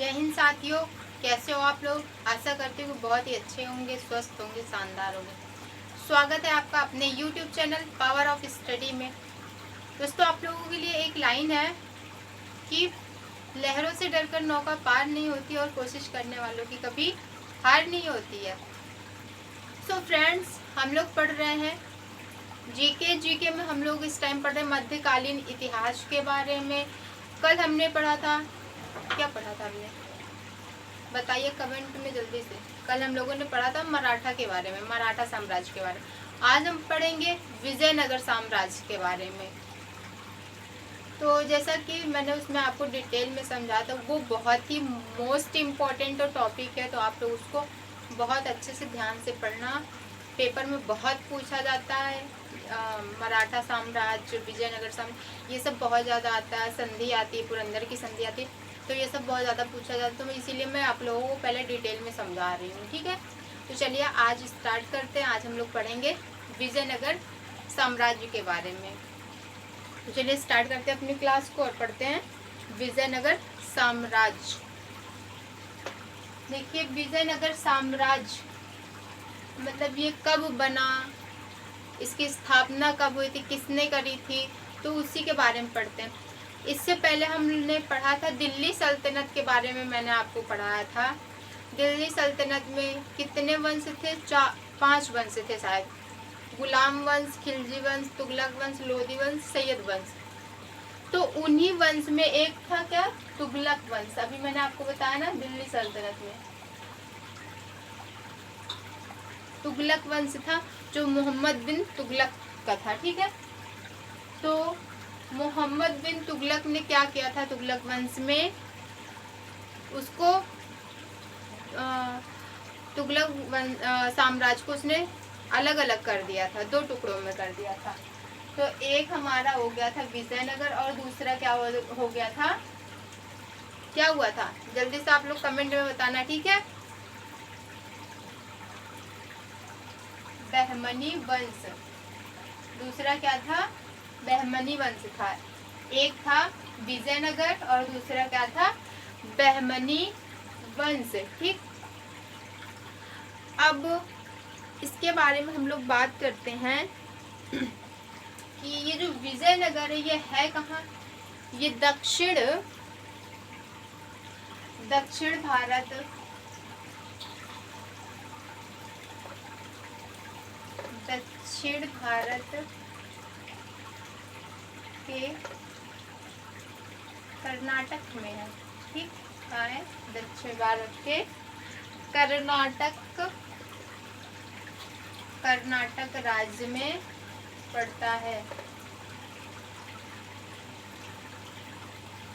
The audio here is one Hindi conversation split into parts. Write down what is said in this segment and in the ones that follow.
जय हिंद साथियों, कैसे हो आप लोग। आशा करती हूँ बहुत ही अच्छे होंगे, स्वस्थ होंगे, शानदार होंगे। स्वागत है आपका अपने YouTube channel power of study में। दोस्तों, आप लोगों के लिए एक लाइन है कि लहरों से डरकर नौका पार नहीं होती और कोशिश करने वालों की कभी हार नहीं होती है। सो फ्रेंड्स, हम लोग पढ़ रहे हैं जीके में। हम लोग इस टाइम पढ़ रहे हैं मध्यकालीन इतिहास के बारे में। कल हमने पढ़ा था, क्या पढ़ा था हमने, बताइए कमेंट में जल्दी से। कल हम लोगों ने पढ़ा था मराठा के बारे में, मराठा साम्राज्य के बारे में। आज हम पढ़ेंगे विजयनगर साम्राज्य के बारे में। तो जैसा कि मैंने उसमें आपको डिटेल में समझा था, वो बहुत ही मोस्ट इम्पॉर्टेंट टॉपिक है, तो आप लोग उसको बहुत अच्छे से ध्यान से पढ़ना। पेपर में बहुत पूछा जाता है। मराठा साम्राज्य, विजयनगर साम्राज्य, ये सब बहुत ज़्यादा आता है। संधि आती है, पुरंदर की संधि आती है, तो ये सब बहुत ज़्यादा पूछा जाता है। तो मैं इसीलिए मैं आप लोगों को पहले डिटेल में समझा रही हूँ, ठीक है। तो चलिए आज स्टार्ट करते हैं। आज हम लोग पढ़ेंगे विजयनगर साम्राज्य के बारे में। तो चलिए स्टार्ट करते हैं अपनी क्लास को और पढ़ते हैं विजयनगर साम्राज्य। देखिए, विजयनगर साम्राज्य मतलब ये कब बना, इसकी स्थापना कब हुई थी, किसने करी थी, तो उसी के बारे में पढ़ते हैं। इससे पहले हमने पढ़ा था दिल्ली सल्तनत के बारे में, मैंने आपको पढ़ाया था। दिल्ली सल्तनत में कितने वंश थे? 5 वंश थे शायद। गुलाम वंश, खिलजी वंश, तुगलक वंश, लोधी वंश, सैयद वंश। तो उन्हीं वंश में एक था क्या? तुगलक वंश। अभी मैंने आपको बताया ना, दिल्ली सल्तनत में तुगलक वंश था, जो मोहम्मद बिन तुगलक का था, ठीक है। तो मोहम्मद बिन तुगलक ने क्या किया था तुगलक वंश में? उसको तुगलक साम्राज्य को उसने अलग अलग कर दिया था, 2 टुकड़ों में कर दिया था। तो एक हमारा हो गया था विजयनगर और दूसरा क्या हो गया था, क्या हुआ था? जल्दी से आप लोग कमेंट में बताना, ठीक है। बहमनी वंश। दूसरा क्या था? बहमनी वंश था। एक था विजयनगर और दूसरा क्या था? बहमनी वंश, ठीक। अब इसके बारे में हम लोग बात करते हैं कि ये जो विजयनगर है, ये है कहाँ? ये दक्षिण भारत, दक्षिण भारत के कर्नाटक में है, ठीक। कहाँ है? दक्षिण भारत के कर्नाटक राज्य में पड़ता है।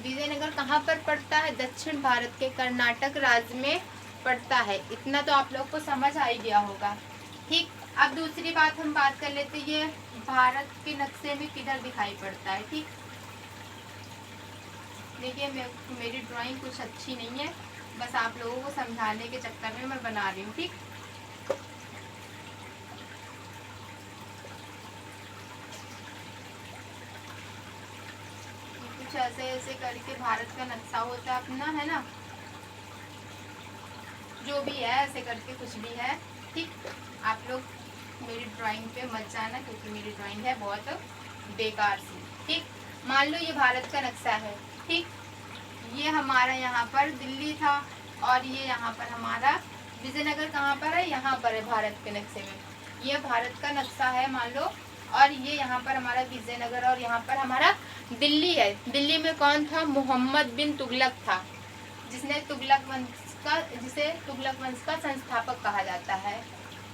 विजयनगर कहाँ पर पड़ता है? दक्षिण भारत के कर्नाटक राज्य में पड़ता है। इतना तो आप लोग को समझ आ ही गया होगा, ठीक। अब दूसरी बात हम बात कर लेते हैं, ये भारत के नक्शे में किधर दिखाई पड़ता है, ठीक। देखिए, मेरी ड्राइंग कुछ अच्छी नहीं है, बस आप लोगों को समझाने के चक्कर में मैं बना रही हूँ, ठीक। कुछ ऐसे ऐसे करके भारत का नक्शा होता है अपना, है ना। जो भी है ऐसे करके कुछ भी है, ठीक। आप लोग मेरी ड्राइंग पे मत जाना, क्योंकि मेरी ड्राइंग है बहुत बेकार सी, ठीक। मान लो ये भारत का नक्शा है, ठीक। ये हमारा यहाँ पर दिल्ली था और ये यहाँ पर हमारा विजयनगर कहाँ पर है? यहाँ पर है भारत के नक्शे में। ये भारत का नक्शा है मान लो, और ये यहाँ पर हमारा विजयनगर और यहाँ पर हमारा दिल्ली है। दिल्ली में कौन था? मोहम्मद बिन तुगलक था, जिसे तुगलक वंश का संस्थापक कहा जाता है।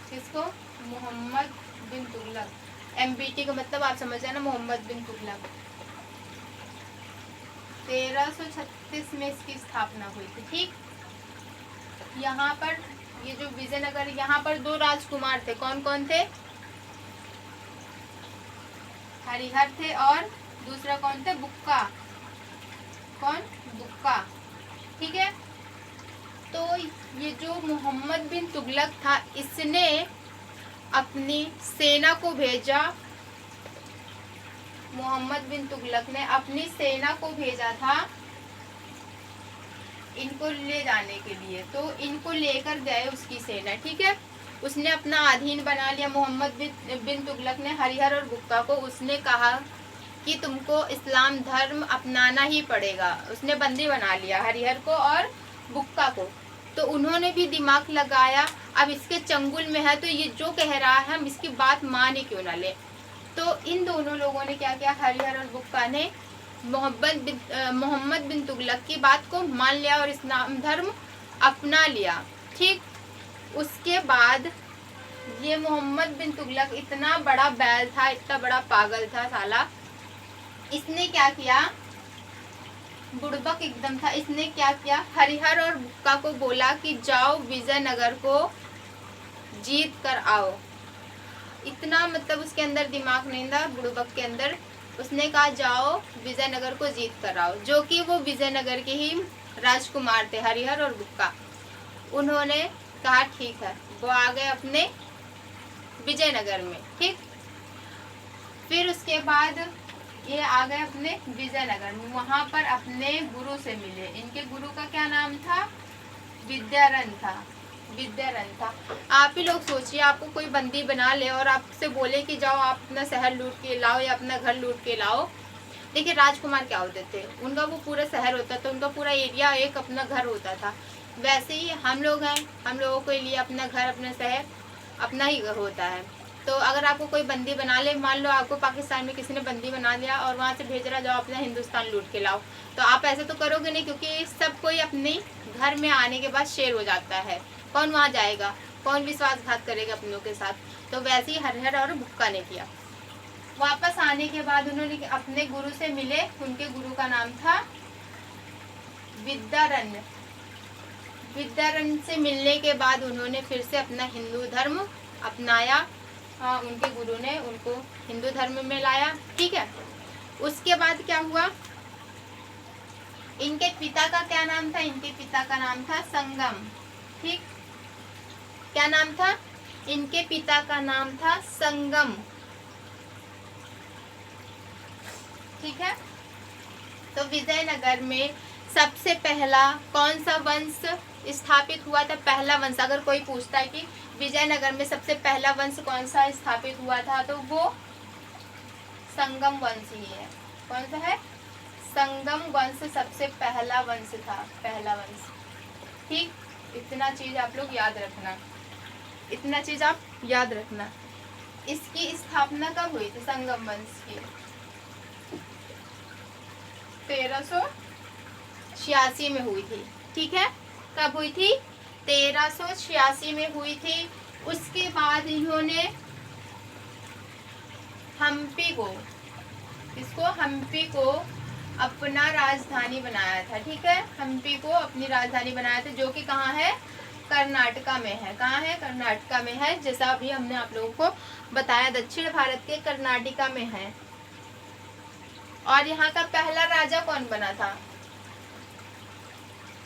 किसको? मोहम्मद बिन तुगलक। MBT का मतलब आप समझ जाना, मोहम्मद बिन तुगलक। 1336 में इसकी स्थापना हुई थी, ठीक। यहाँ पर ये जो विजयनगर, यहाँ पर 2 राजकुमार थे। कौन कौन थे? हरिहर थे और दूसरा कौन थे? बुक्का। कौन? बुक्का, ठीक है। तो ये जो मोहम्मद बिन तुगलक था, इसने अपनी सेना को भेजा। मोहम्मद बिन तुगलक ने अपनी सेना को भेजा था इनको ले जाने के लिए। तो इनको लेकर गए उसकी सेना, ठीक है। उसने अपना अधीन बना लिया। मोहम्मद बिन तुगलक ने हरिहर और बुक्का को उसने कहा कि तुमको इस्लाम धर्म अपनाना ही पड़ेगा। उसने बंदी बना लिया हरिहर को और बुक्का को। तो उन्होंने भी दिमाग लगाया, अब इसके चंगुल में है तो ये जो कह रहा है हम इसकी बात मान ही क्यों ना ले। तो इन दोनों लोगों ने क्या किया, हरिहर और बुक्का ने मोहम्मद बिन तुगलक की बात को मान लिया और इस्लाम धर्म अपना लिया, ठीक। उसके बाद ये मोहम्मद बिन तुगलक इतना बड़ा बैल था, इतना बड़ा पागल था साला। इसने क्या किया, बुड़बक एकदम था। इसने क्या किया, हरिहर और बुक्का को बोला कि जाओ विजयनगर को जीत कर आओ। इतना मतलब उसके अंदर दिमाग नहीं था बुड़बक के अंदर। उसने कहा जाओ विजयनगर को जीत कर आओ, जो कि वो विजयनगर के ही राजकुमार थे, हरिहर और बुक्का। उन्होंने कहा ठीक है। वो आ गए अपने विजयनगर में, ठीक। फिर उसके बाद ये आ गए अपने विजयनगर में। वहां पर अपने गुरु से मिले। इनके गुरु का क्या नाम था, विद्यारण्य था। विद्यारण्य था। आप ही लोग सोचिए, आपको कोई बंदी बना ले और आपसे बोले कि जाओ आप अपना शहर लूट के लाओ या अपना घर लूट के लाओ। देखिए राजकुमार क्या होते थे, उनका वो पूरा शहर होता था, उनका पूरा एरिया एक अपना घर होता था। वैसे ही हम लोग हैं, हम लोगों के लिए अपना घर अपना शहर अपना ही घर होता है। तो अगर आपको कोई बंदी बना ले, मान लो आपको पाकिस्तान में किसी ने बंदी बना लिया और वहाँ से भेज रहा जाओ अपना हिंदुस्तान लूट के लाओ, तो आप ऐसे तो करोगे नहीं, क्योंकि सब कोई अपने घर में आने के बाद शेर हो जाता है। कौन वहाँ जाएगा, कौन विश्वासघात करेगा अपनों के साथ। तो वैसे ही हरिहर और बुक्का ने किया। वापस आने के बाद उन्होंने अपने गुरु से मिले। उनके गुरु का नाम था विद्यारण्य। विद्यारण्य से मिलने के बाद उन्होंने फिर से अपना हिंदू धर्म अपनाया। उनके गुरु ने उनको हिंदू धर्म में लाया, ठीक है। उसके बाद क्या हुआ, इनके पिता का क्या नाम था, इनके पिता का नाम था संगम, ठीक। क्या नाम था, इनके पिता का नाम था संगम, ठीक है। तो विजयनगर में सबसे पहला कौन सा वंश स्थापित हुआ था, पहला वंश अगर कोई पूछता है कि विजयनगर में सबसे पहला वंश कौन सा स्थापित हुआ था, तो वो संगम वंश ही है। कौन सा है, संगम वंश सबसे पहला वंश था, पहला वंश, ठीक। इतना चीज आप लोग याद रखना, इतना चीज आप याद रखना। इसकी स्थापना कब हुई थी, संगम वंश की 1386 में हुई थी, ठीक है। कब हुई थी, 1386 में हुई थी। उसके बाद इन्होंने हम्पी को, इसको हम्पी को अपना राजधानी बनाया था, ठीक है। हम्पी को अपनी राजधानी बनाया था, जो कि कहाँ है, कर्नाटका में है। कहाँ है, कर्नाटका में है। जैसा अभी हमने आप लोगों को बताया, दक्षिण भारत के कर्नाटका में है। और यहाँ का पहला राजा कौन बना था,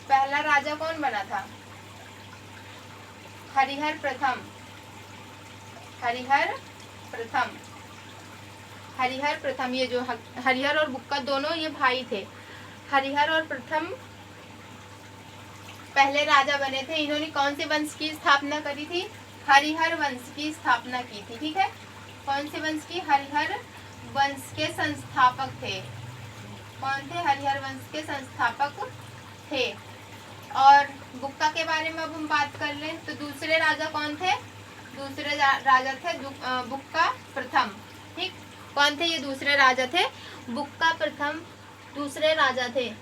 पहला राजा कौन बना था, हरिहर प्रथम। हरिहर प्रथम, हरिहर प्रथम। ये जो हरिहर और बुक्का दोनों ये भाई थे। हरिहर और प्रथम पहले राजा बने थे। इन्होंने कौन से वंश की स्थापना करी थी, हरिहर वंश की स्थापना की थी, ठीक है। कौन से वंश की, हरिहर वंश के संस्थापक थे। कौन थे, हरिहर वंश के संस्थापक थे। और बुक्का के बारे में अब हम बात कर लें तो दूसरे राजा कौन थे, दूसरे राजा थे बुक्का प्रथम, ठीक। कौन थे ये दूसरे राजा थे, बुक्का प्रथम दूसरे राजा थे।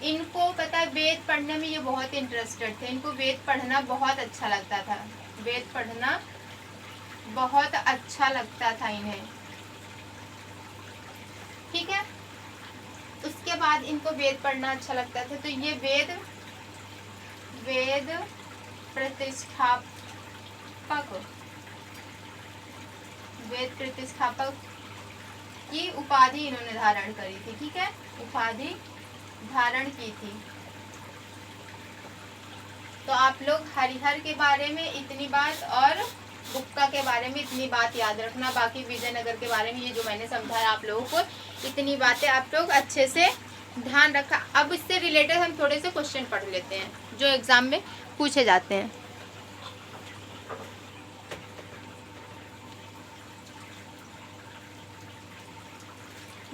इनको पता है वेद पढ़ने में ये बहुत इंटरेस्टेड थे। इनको वेद पढ़ना बहुत अच्छा लगता था, वेद पढ़ना बहुत अच्छा लगता था इन्हें, ठीक है। उसके बाद इनको वेद पढ़ना अच्छा लगता था, तो ये वेद प्रतिष्ठापक की उपाधि इन्होंने धारण करी थी, ठीक है। उपाधि धारण की थी। तो आप लोग हरिहर के बारे में इतनी बात और बुक्का के बारे में इतनी बात याद रखना, बाकी विजयनगर के बारे में ये जो मैंने समझाया आप लोगों को, इतनी बातें आप लोग अच्छे से ध्यान रखा। अब इससे रिलेटेड हम थोड़े से क्वेश्चन पढ़ लेते हैं जो एग्जाम में पूछे जाते हैं।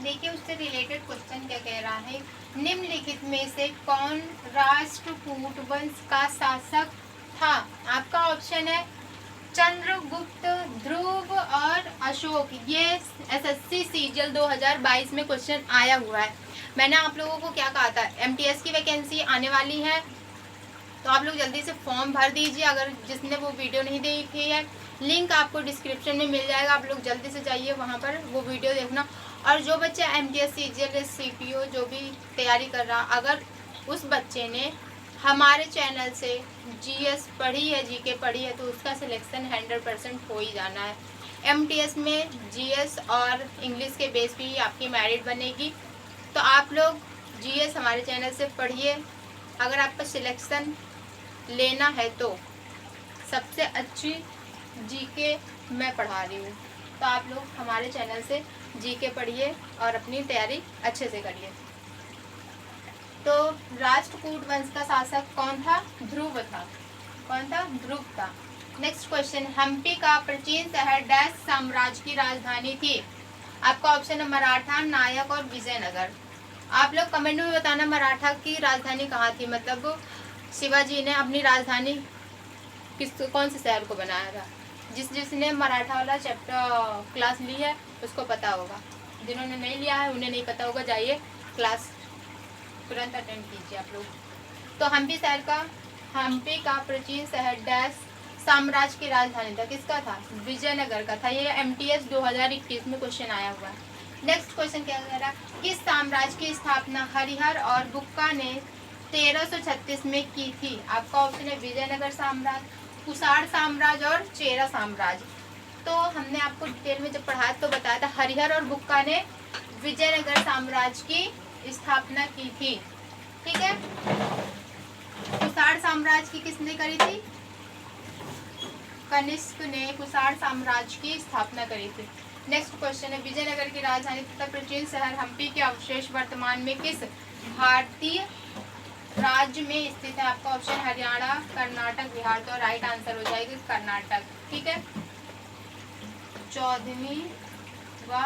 देखिए उससे रिलेटेड क्वेश्चन क्या कह रहा है, निम्नलिखित में से कौन राष्ट्रकूट वंश का शासक था? आपका ऑप्शन है चंद्रगुप्त, ध्रुव और अशोक। ये एसएससी सीजीएल 2022 में क्वेश्चन आया हुआ है। मैंने आप लोगों को क्या कहा था, एमटीएस की वैकेंसी आने वाली है तो आप लोग जल्दी से फॉर्म भर दीजिए। अगर जिसने वो वीडियो नहीं देखी है, लिंक आपको डिस्क्रिप्शन में मिल जाएगा, आप लोग जल्दी से जाइए वहाँ पर वो वीडियो देखना। और जो बच्चा एमटीएस सीजीएल सीपीओ जो भी तैयारी कर रहा, अगर उस बच्चे ने हमारे चैनल से जीएस पढ़ी है, जीके पढ़ी है, तो उसका सिलेक्शन 100% हो ही जाना है। एमटीएस में जीएस और इंग्लिश के बेस पे ही आपकी मेरिट बनेगी। तो आप लोग जीएस हमारे चैनल से पढ़िए। अगर आपका सिलेक्शन लेना है तो सबसे अच्छी जीके मैं पढ़ा रही हूँ, तो आप लोग हमारे चैनल से जीके पढ़िए और अपनी तैयारी अच्छे से करिए। तो राष्ट्रकूट वंश का शासक कौन था? ध्रुव था। कौन था? ध्रुव था। नेक्स्ट क्वेश्चन, हम्पी का प्राचीन शहर डैश साम्राज्य की राजधानी थी? आपका ऑप्शन है मराठा, नायक और विजयनगर। आप लोग कमेंट में बताना मराठा की राजधानी कहाँ थी, मतलब शिवाजी ने अपनी राजधानी कौन से शहर को बनाया था? जिसने मराठा वाला चैप्टर क्लास ली है उसको पता होगा, जिन्होंने नहीं लिया है उन्हें नहीं पता होगा, जाइए क्लास तुरंत अटेंड कीजिए आप लोग। तो हम्पी का प्राचीन शहर डैश साम्राज्य की राजधानी था? किसका था? विजयनगर का था। ये एमटीएस 2021 में क्वेश्चन आया हुआ है। नेक्स्ट क्वेश्चन क्या कह रहा है, किस साम्राज्य की स्थापना हरिहर और बुक्का ने 1336 में की थी? आपका ऑप्शन है विजयनगर साम्राज्य, कुषाण साम्राज्य और चेरा साम्राज्य। तो हमने आपको डिटेल में जब पढ़ाया तो बताया था हरिहर और बुक्का ने विजयनगर साम्राज्य की स्थापना की थी। ठीक है, कुषाण साम्राज्य की किसने करी थी? कनिष्क ने कुषाण साम्राज्य की स्थापना करी थी। नेक्स्ट क्वेश्चन है, विजयनगर की राजधानी तथा प्राचीन शहर हम्पी के अवशेष वर्तमान में किस भारतीय राज्य में स्थित है? आपका ऑप्शन हरियाणा, कर्नाटक, बिहार। तो राइट आंसर हो जाएगी कर्नाटक। ठीक है, 14वीं व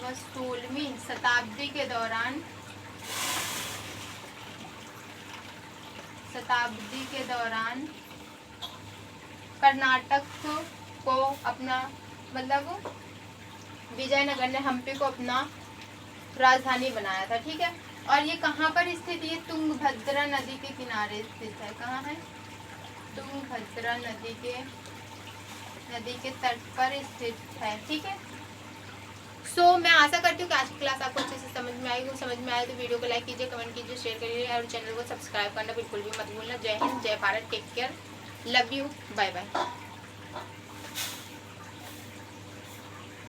16वीं शताब्दी के दौरान कर्नाटक को अपना मतलब विजयनगर ने हम्पी को अपना राजधानी बनाया था। ठीक है, और ये कहाँ पर स्थित? ये तुंगभद्रा नदी के किनारे स्थित है। कहाँ है? तुंगभद्रा नदी के तट पर स्थित है। ठीक है, सो मैं आशा करती हूँ कि आज की क्लास आपको अच्छे से समझ में आएगी। समझ में आए तो वीडियो को लाइक कीजिए, कमेंट कीजिए, शेयर करिए और चैनल को सब्सक्राइब करना बिल्कुल भी मत भूलना। जय हिंद, जय Bharat, take care, love you, bye bye.